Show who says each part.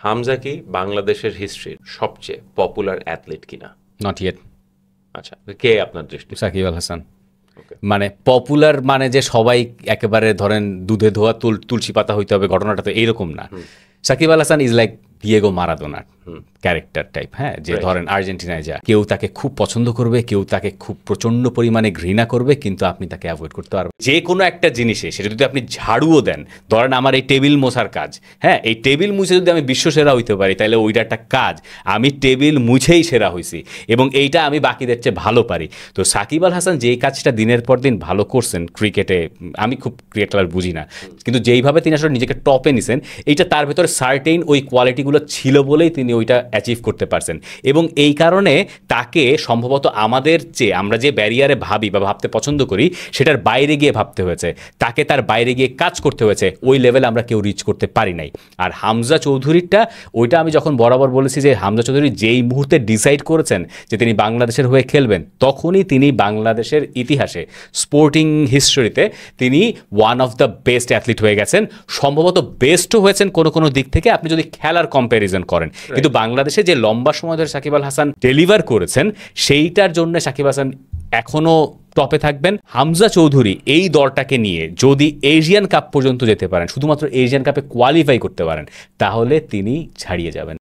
Speaker 1: হামজা কি বাংলাদেশের হিস্ট্রির সবচেয়ে পপুলার অ্যাথলিট কিনা?
Speaker 2: Not yet.
Speaker 1: আচ্ছা, কে আপনার দৃষ্টি?
Speaker 2: সাকিব আল হাসান। মানে পপুলার মানে যে সবাই একেবারে ধরেন দুধে ধোয়া তুলসী পাতা হইতে হবে, ঘটনাটা তো এইরকম না। Shakib Al Hasan is like Diego মারাদোনার ক্যারেক্টার টাইপ, হ্যাঁ, যে ধরেন আর্জেন্টিনায় যা কেউ তাকে খুব পছন্দ করবে, কেউ তাকে খুব প্রচন্ড পরিমাণে ঘৃণা করবে, কিন্তু আপনি তাকে অ্যাভয়েড করতে পারবেন যে কোনো একটা জিনিসে। সেটা যদি আপনি ঝাড়ুও দেন, ধরেন আমার এই টেবিল মোছার কাজ, হ্যাঁ, এই টেবিল মুছে যদি আমি বিশ্ব সেরা হইতে পারি, তাহলে ওইটা একটা কাজ, আমি টেবিল মুছেই সেরা হয়েছি এবং এইটা আমি বাকিদের চেয়ে ভালো পারি। তো সাকিব আল হাসান যেই কাজটা দিনের পর দিন ভালো করছেন ক্রিকেটে, আমি খুব ক্রিকেট খেলার বুঝি না, কিন্তু যেইভাবে তিনি আসলে নিজেকে টপে নিছেন, এইটা তার ভেতরে সার্টেইন ওই কোয়ালিটিগুলো ছিল বলেই তিনি ওইটা অ্যাচিভ করতে পারছেন। এবং এই কারণে তাকে সম্ভবত আমাদের চেয়ে, আমরা যে ব্যারিয়ারে ভাবি বা ভাবতে পছন্দ করি, সেটার বাইরে গিয়ে ভাবতে হয়েছে, তাকে তার বাইরে গিয়ে কাজ করতে হয়েছে, ওই লেভেলে আমরা কেউ রিচ করতে পারি নাই। আর হামজা চৌধুরীরটা, ওইটা আমি যখন বরাবর বলেছি যে হামজা চৌধুরী যেই মুহূর্তে ডিসাইড করেছেন যে তিনি বাংলাদেশের হয়ে খেলবেন, তখনই তিনি বাংলাদেশের ইতিহাসে, স্পোর্টিং হিস্ট্রিতে তিনি one of the best athlete হয়ে গেছেন। সম্ভবত বেস্টও হয়েছেন কোনো কোনো দিক থেকে, আপনি যদি খেলার কম্প্যারিজন করেন। কিন্তু বাংলাদেশে যে লম্বা সময় ধরে সাকিব আল হাসান ডেলিভার করেছেন, সেইটার জন্য সাকিব হাসান এখনও টপে থাকবেন। হামজা চৌধুরী এই দলটাকে নিয়ে যদি এশিয়ান কাপ পর্যন্ত যেতে পারেন, শুধুমাত্র এশিয়ান কাপে কোয়ালিফাই করতে পারেন, তাহলে তিনি ছাড়িয়ে যাবেন।